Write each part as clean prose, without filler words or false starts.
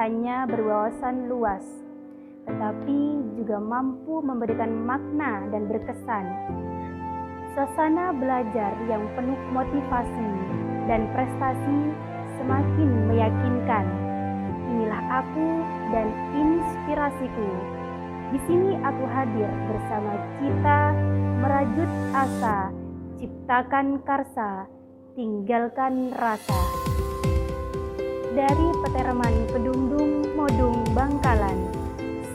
hanya berwawasan luas, tetapi juga mampu memberikan makna dan berkesan. Suasana belajar yang penuh motivasi dan prestasi semakin meyakinkan. Inilah aku dan inspirasiku. Di sini aku hadir bersama kita merajut asa, ciptakan karsa, tinggalkan rasa. Dari Peterman Pedundung Modung Bangkalan,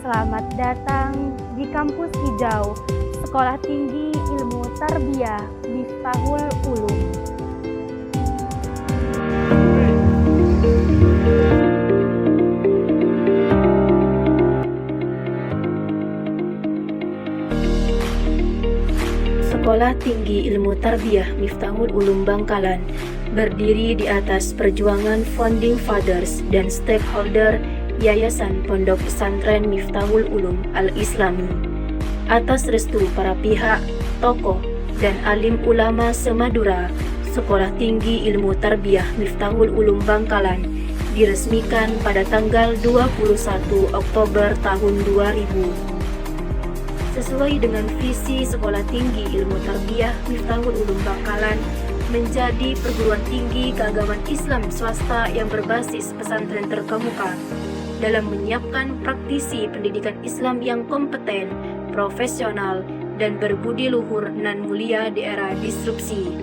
selamat datang di kampus hijau Sekolah Tinggi Ilmu Tarbiyah Miftahul Ulum. Sekolah Tinggi Ilmu Tarbiyah Miftahul Ulum Bangkalan berdiri di atas perjuangan founding fathers dan stakeholder Yayasan Pondok Pesantren Miftahul Ulum Al-Islami. Atas restu para pihak, tokoh, dan alim ulama semadura, Sekolah Tinggi Ilmu Tarbiyah Miftahul Ulum Bangkalan diresmikan pada tanggal 21 Oktober tahun 2000. Sesuai dengan visi Sekolah Tinggi Ilmu Tarbiyah Miftahul Ulum Bangkalan menjadi perguruan tinggi keagamaan Islam swasta yang berbasis pesantren terkemuka dalam menyiapkan praktisi pendidikan Islam yang kompeten, profesional, dan berbudi luhur nan mulia di era disrupsi.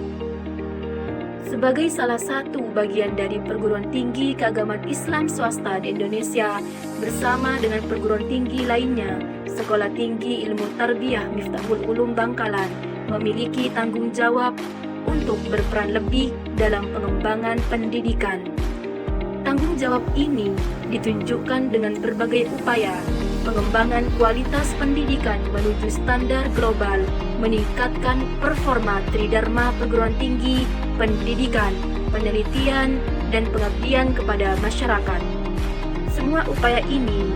Sebagai salah satu bagian dari perguruan tinggi keagamaan Islam swasta di Indonesia bersama dengan perguruan tinggi lainnya, Sekolah Tinggi Ilmu Tarbiyah Miftahul Ulum Bangkalan memiliki tanggung jawab untuk berperan lebih dalam pengembangan pendidikan. Tanggung jawab ini ditunjukkan dengan berbagai upaya pengembangan kualitas pendidikan menuju standar global, meningkatkan performa tridharma perguruan tinggi, pendidikan, penelitian, dan pengabdian kepada masyarakat. Semua upaya ini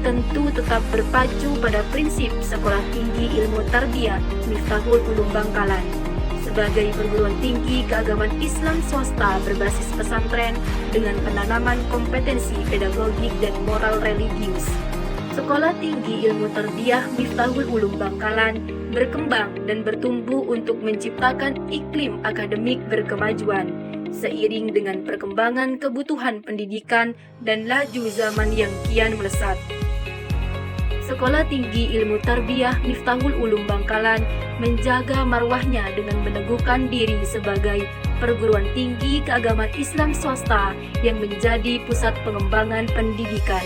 tentu tetap berpacu pada prinsip Sekolah Tinggi Ilmu Tarbiyah Miftahul Ulum Bangkalan sebagai perguruan tinggi keagamaan Islam swasta berbasis pesantren dengan penanaman kompetensi pedagogik dan moral religius. Sekolah Tinggi Ilmu Tarbiyah Miftahul Ulum Bangkalan berkembang dan bertumbuh untuk menciptakan iklim akademik berkemajuan seiring dengan perkembangan kebutuhan pendidikan dan laju zaman yang kian melesat. Sekolah Tinggi Ilmu Tarbiyah Miftahul Ulum Bangkalan menjaga marwahnya dengan meneguhkan diri sebagai perguruan tinggi keagamaan Islam swasta yang menjadi pusat pengembangan pendidikan.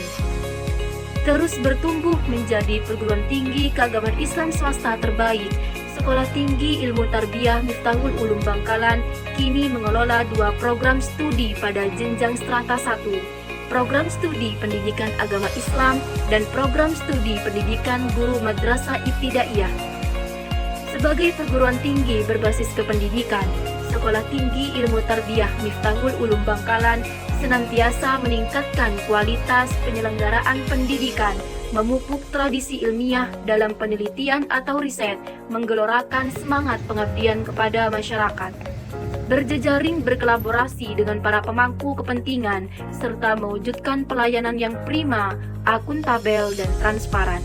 Terus bertumbuh menjadi perguruan tinggi keagamaan Islam swasta terbaik, Sekolah Tinggi Ilmu Tarbiyah Miftahul Ulum Bangkalan kini mengelola 2 program studi pada jenjang strata 1. Program studi pendidikan agama Islam dan program studi pendidikan guru madrasah ibtidaiyah. Sebagai perguruan tinggi berbasis kependidikan, Sekolah Tinggi Ilmu Tarbiyah Miftahul Ulum Bangkalan senantiasa meningkatkan kualitas penyelenggaraan pendidikan, memupuk tradisi ilmiah dalam penelitian atau riset, menggelorakan semangat pengabdian kepada masyarakat, berjejaring berkolaborasi dengan para pemangku kepentingan, serta mewujudkan pelayanan yang prima, akuntabel, dan transparan.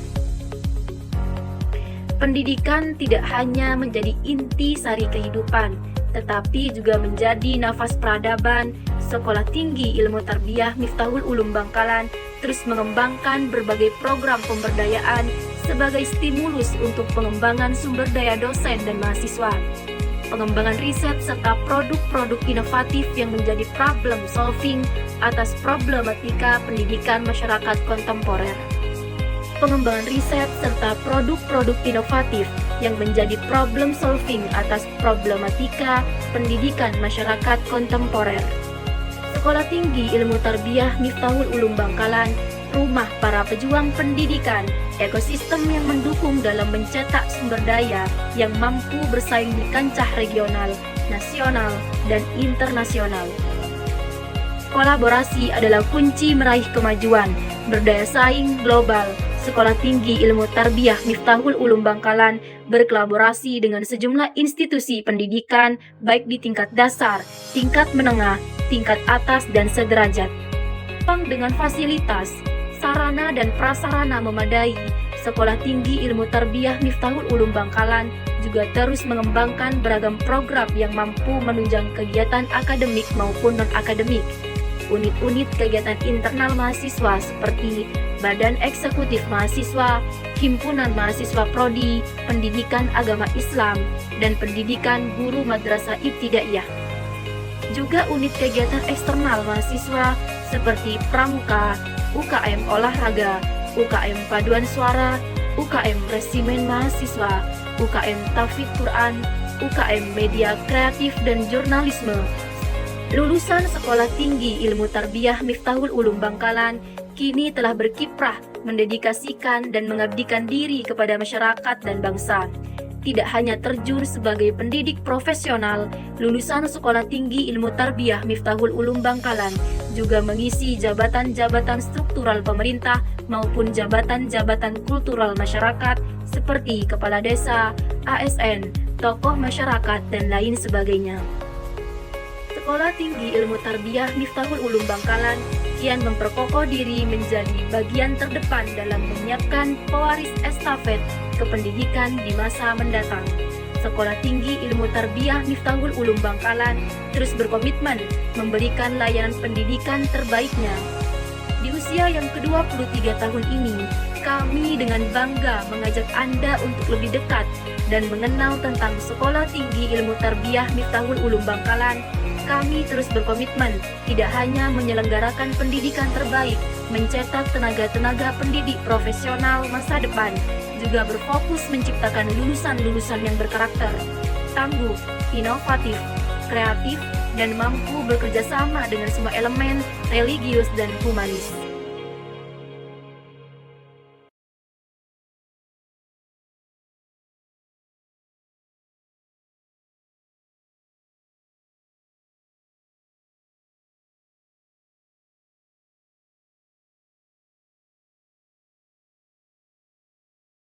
Pendidikan tidak hanya menjadi inti sari kehidupan, tetapi juga menjadi nafas peradaban. Sekolah Tinggi Ilmu Tarbiyah Miftahul Ulum Bangkalan terus mengembangkan berbagai program pemberdayaan sebagai stimulus untuk pengembangan sumber daya dosen dan mahasiswa, pengembangan riset serta produk-produk inovatif yang menjadi problem solving atas problematika pendidikan masyarakat kontemporer. Pengembangan riset serta produk-produk inovatif yang menjadi problem solving atas problematika pendidikan masyarakat kontemporer. Sekolah Tinggi Ilmu Tarbiyah Miftahul Ulum Bangkalan, rumah para pejuang pendidikan, ekosistem yang mendukung dalam mencetak sumber daya yang mampu bersaing di kancah regional, nasional, dan internasional. Kolaborasi adalah kunci meraih kemajuan, berdaya saing global. Sekolah Tinggi Ilmu Tarbiyah Miftahul Ulum Bangkalan berkolaborasi dengan sejumlah institusi pendidikan baik di tingkat dasar, tingkat menengah, tingkat atas, dan sederajat. menopang dengan fasilitas, sarana dan prasarana memadai, Sekolah Tinggi Ilmu Tarbiyah Miftahul Ulum Bangkalan juga terus mengembangkan beragam program yang mampu menunjang kegiatan akademik maupun non-akademik. Unit-unit kegiatan internal mahasiswa seperti Badan Eksekutif Mahasiswa, Himpunan Mahasiswa Prodi, Pendidikan Agama Islam, dan Pendidikan Guru Madrasah Ibtidaiyah. Juga unit kegiatan eksternal mahasiswa seperti Pramuka, UKM Olahraga, UKM Paduan Suara, UKM Resimen Mahasiswa, UKM Tahfidz Quran, UKM Media Kreatif dan Jurnalisme. Lulusan Sekolah Tinggi Ilmu Tarbiyah Miftahul Ulum Bangkalan kini telah berkiprah, mendedikasikan dan mengabdikan diri kepada masyarakat dan bangsa. Tidak hanya terjun sebagai pendidik profesional, lulusan Sekolah Tinggi Ilmu Tarbiyah Miftahul Ulum Bangkalan juga mengisi jabatan-jabatan struktural pemerintah maupun jabatan-jabatan kultural masyarakat seperti kepala desa, ASN, tokoh masyarakat, dan lain sebagainya. Sekolah Tinggi Ilmu Tarbiyah Miftahul Ulum Bangkalan kian memperkokoh diri menjadi bagian terdepan dalam menyiapkan pewaris estafet kependidikan di masa mendatang. Sekolah Tinggi Ilmu Tarbiyah Miftahul Ulum Bangkalan terus berkomitmen memberikan layanan pendidikan terbaiknya. Di usia yang ke-23 tahun ini, kami dengan bangga mengajak Anda untuk lebih dekat dan mengenal tentang Sekolah Tinggi Ilmu Tarbiyah Miftahul Ulum Bangkalan. Kami terus berkomitmen tidak hanya menyelenggarakan pendidikan terbaik, mencetak tenaga-tenaga pendidik profesional masa depan, juga berfokus menciptakan lulusan-lulusan yang berkarakter, tangguh, inovatif, kreatif, dan mampu bekerja sama dengan semua elemen religius dan humanis.